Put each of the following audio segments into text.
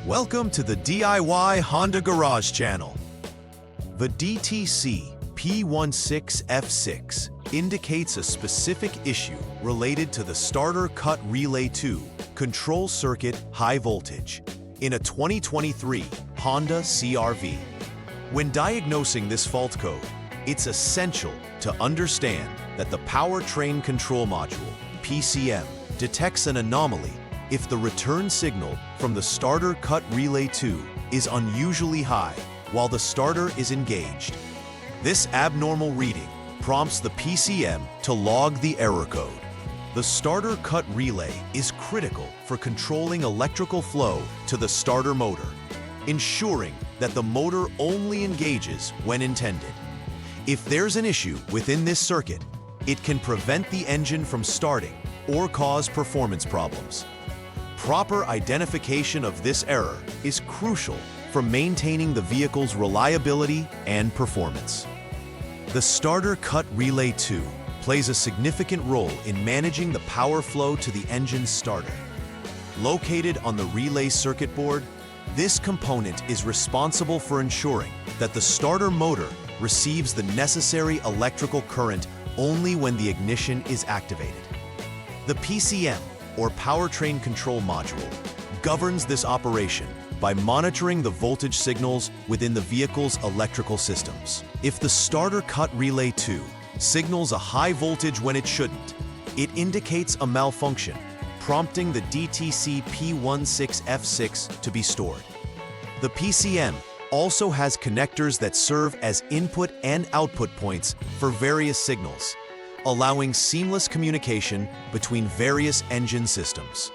Welcome to the DIY Honda Garage channel. The DTC P16F6 indicates a specific issue related to the starter cut relay 2 control circuit high voltage in a 2023 Honda CR-V. When diagnosing this fault code, it's essential to understand that the powertrain control module, PCM, detects an anomaly if the return signal from the starter cut relay 2 is unusually high while the starter is engaged. This abnormal reading prompts the PCM to log the error code. The starter cut relay is critical for controlling electrical flow to the starter motor, ensuring that the motor only engages when intended. If there's an issue within this circuit, it can prevent the engine from starting or cause performance problems. Proper identification of this error is crucial for maintaining the vehicle's reliability and performance. The starter cut relay 2 plays a significant role in managing the power flow to the engine's starter. Located on the relay circuit board, this component is responsible for ensuring that the starter motor receives the necessary electrical current only when the ignition is activated. The PCM, or powertrain control module, governs this operation by monitoring the voltage signals within the vehicle's electrical systems. If the starter cut relay 2 signals a high voltage when it shouldn't, it indicates a malfunction, prompting the DTC P16F6 to be stored. The PCM also has connectors that serve as input and output points for various signals, allowing seamless communication between various engine systems.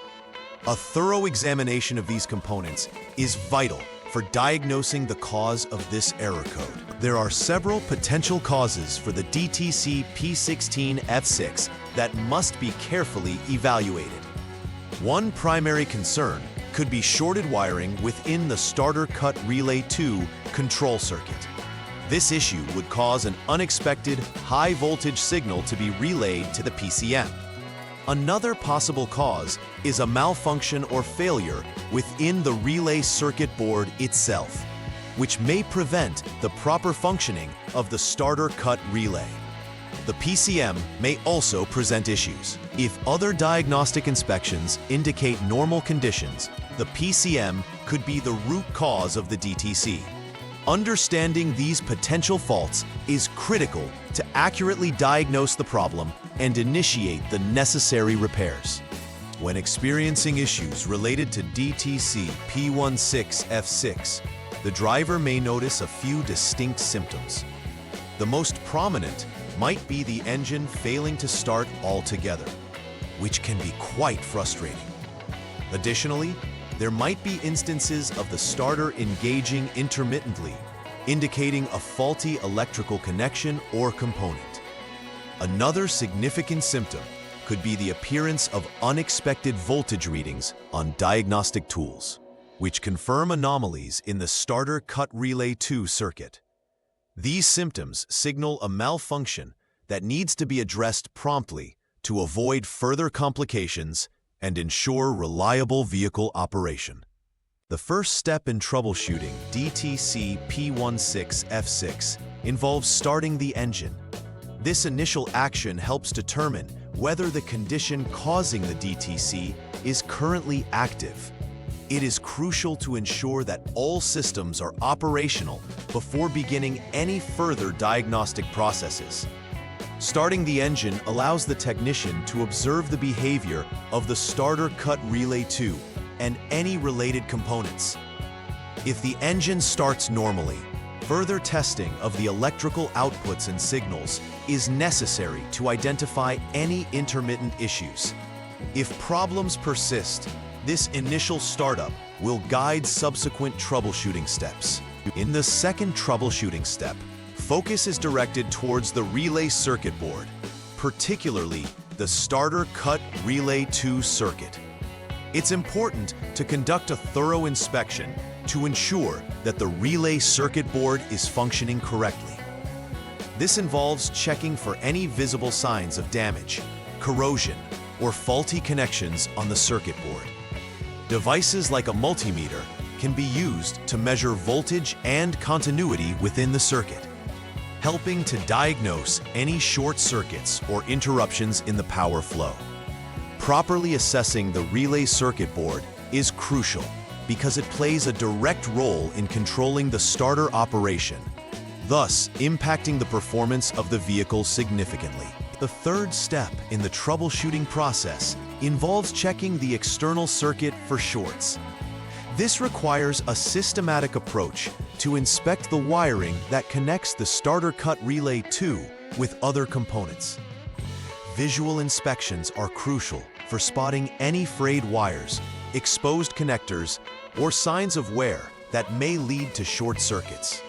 A thorough examination of these components is vital for diagnosing the cause of this error code. There are several potential causes for the DTC P16F6 that must be carefully evaluated. One primary concern could be shorted wiring within the starter cut relay 2 control circuit. This issue would cause an unexpected high voltage signal to be relayed to the PCM. Another possible cause is a malfunction or failure within the relay circuit board itself, which may prevent the proper functioning of the starter cut relay. The PCM may also present issues. If other diagnostic inspections indicate normal conditions, the PCM could be the root cause of the DTC. Understanding these potential faults is critical to accurately diagnose the problem and initiate the necessary repairs. When experiencing issues related to DTC P16F6, the driver may notice a few distinct symptoms. The most prominent might be the engine failing to start altogether, which can be quite frustrating. Additionally, there might be instances of the starter engaging intermittently, indicating a faulty electrical connection or component. Another significant symptom could be the appearance of unexpected voltage readings on diagnostic tools, which confirm anomalies in the starter cut relay 2 circuit. These symptoms signal a malfunction that needs to be addressed promptly to avoid further complications and ensure reliable vehicle operation. The first step in troubleshooting DTC P16F6 involves starting the engine. This initial action helps determine whether the condition causing the DTC is currently active. It is crucial to ensure that all systems are operational before beginning any further diagnostic processes. Starting the engine allows the technician to observe the behavior of the starter cut relay 2 and any related components. If the engine starts normally, further testing of the electrical outputs and signals is necessary to identify any intermittent issues. If problems persist, this initial startup will guide subsequent troubleshooting steps. In the second troubleshooting step, focus is directed towards the relay circuit board, particularly the starter cut relay 2 circuit. It's important to conduct a thorough inspection to ensure that the relay circuit board is functioning correctly. This involves checking for any visible signs of damage, corrosion, or faulty connections on the circuit board. Devices like a multimeter can be used to measure voltage and continuity within the circuit, helping to diagnose any short circuits or interruptions in the power flow. Properly assessing the relay circuit board is crucial because it plays a direct role in controlling the starter operation, thus impacting the performance of the vehicle significantly. The third step in the troubleshooting process involves checking the external circuit for shorts. This requires a systematic approach to inspect the wiring that connects the starter cut relay 2 with other components. Visual inspections are crucial for spotting any frayed wires, exposed connectors, or signs of wear that may lead to short circuits.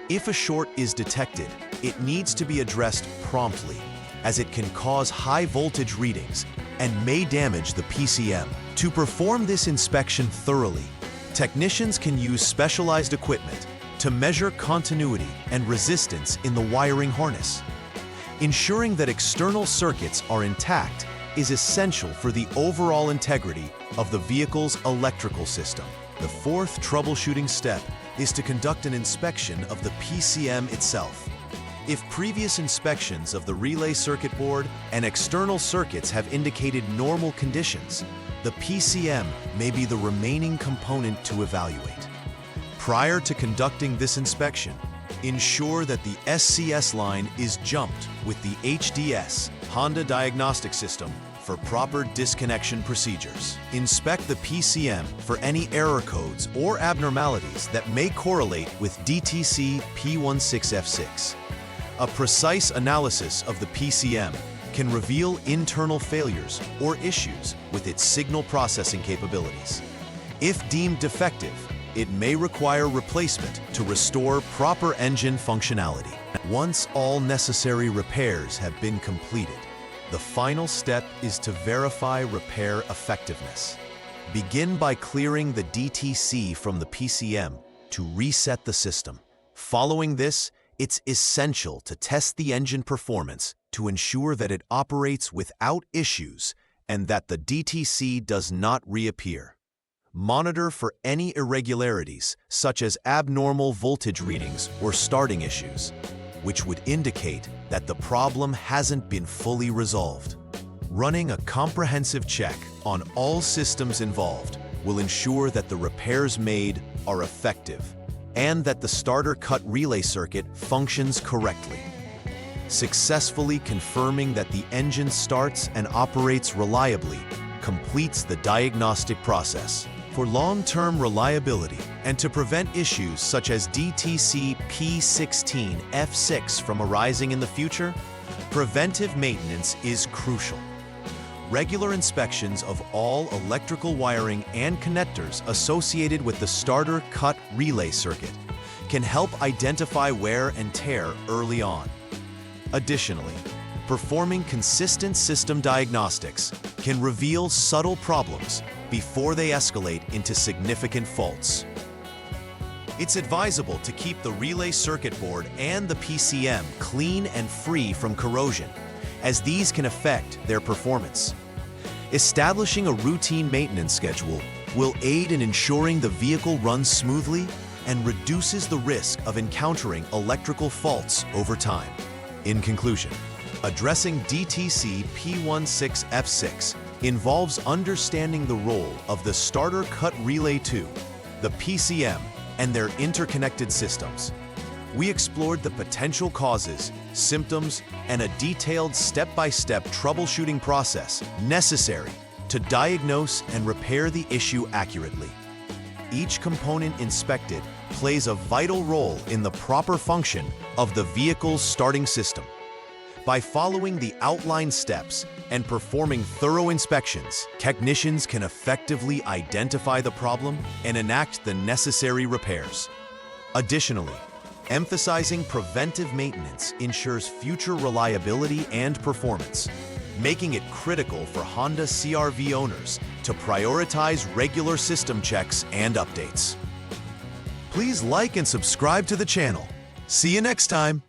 If a short is detected, it needs to be addressed promptly, as it can cause high voltage readings and may damage the PCM. To perform this inspection thoroughly, technicians can use specialized equipment to measure continuity and resistance in the wiring harness. Ensuring that external circuits are intact is essential for the overall integrity of the vehicle's electrical system. The fourth troubleshooting step is to conduct an inspection of the PCM itself. If previous inspections of the relay circuit board and external circuits have indicated normal conditions, the PCM may be the remaining component to evaluate. Prior to conducting this inspection, ensure that the SCS line is jumped with the HDS Honda Diagnostic System for proper disconnection procedures. Inspect the PCM for any error codes or abnormalities that may correlate with DTC P16F6. A precise analysis of the PCM can reveal internal failures or issues with its signal processing capabilities. If deemed defective, it may require replacement to restore proper engine functionality. Once all necessary repairs have been completed, the final step is to verify repair effectiveness. Begin by clearing the DTC from the PCM to reset the system. Following this, it's essential to test the engine performance to ensure that it operates without issues and that the DTC does not reappear. Monitor for any irregularities, such as abnormal voltage readings or starting issues, which would indicate that the problem hasn't been fully resolved. Running a comprehensive check on all systems involved will ensure that the repairs made are effective and that the starter cut relay circuit functions correctly. Successfully confirming that the engine starts and operates reliably completes the diagnostic process. For long-term reliability and to prevent issues such as DTC P16F6 from arising in the future, preventive maintenance is crucial. Regular inspections of all electrical wiring and connectors associated with the starter cut relay circuit can help identify wear and tear early on. Additionally, performing consistent system diagnostics can reveal subtle problems before they escalate into significant faults. It's advisable to keep the relay circuit board and the PCM clean and free from corrosion, as these can affect their performance. Establishing a routine maintenance schedule will aid in ensuring the vehicle runs smoothly and reduces the risk of encountering electrical faults over time. In conclusion, addressing DTC P16F6 involves understanding the role of the starter cut relay 2, the PCM, and their interconnected systems. We explored the potential causes, symptoms, and a detailed step-by-step troubleshooting process necessary to diagnose and repair the issue accurately. Each component inspected plays a vital role in the proper function of the vehicle's starting system. By following the outlined steps and performing thorough inspections, technicians can effectively identify the problem and enact the necessary repairs. Additionally, emphasizing preventive maintenance ensures future reliability and performance, making it critical for Honda CR-V owners to prioritize regular system checks and updates. Please like and subscribe to the channel. See you next time.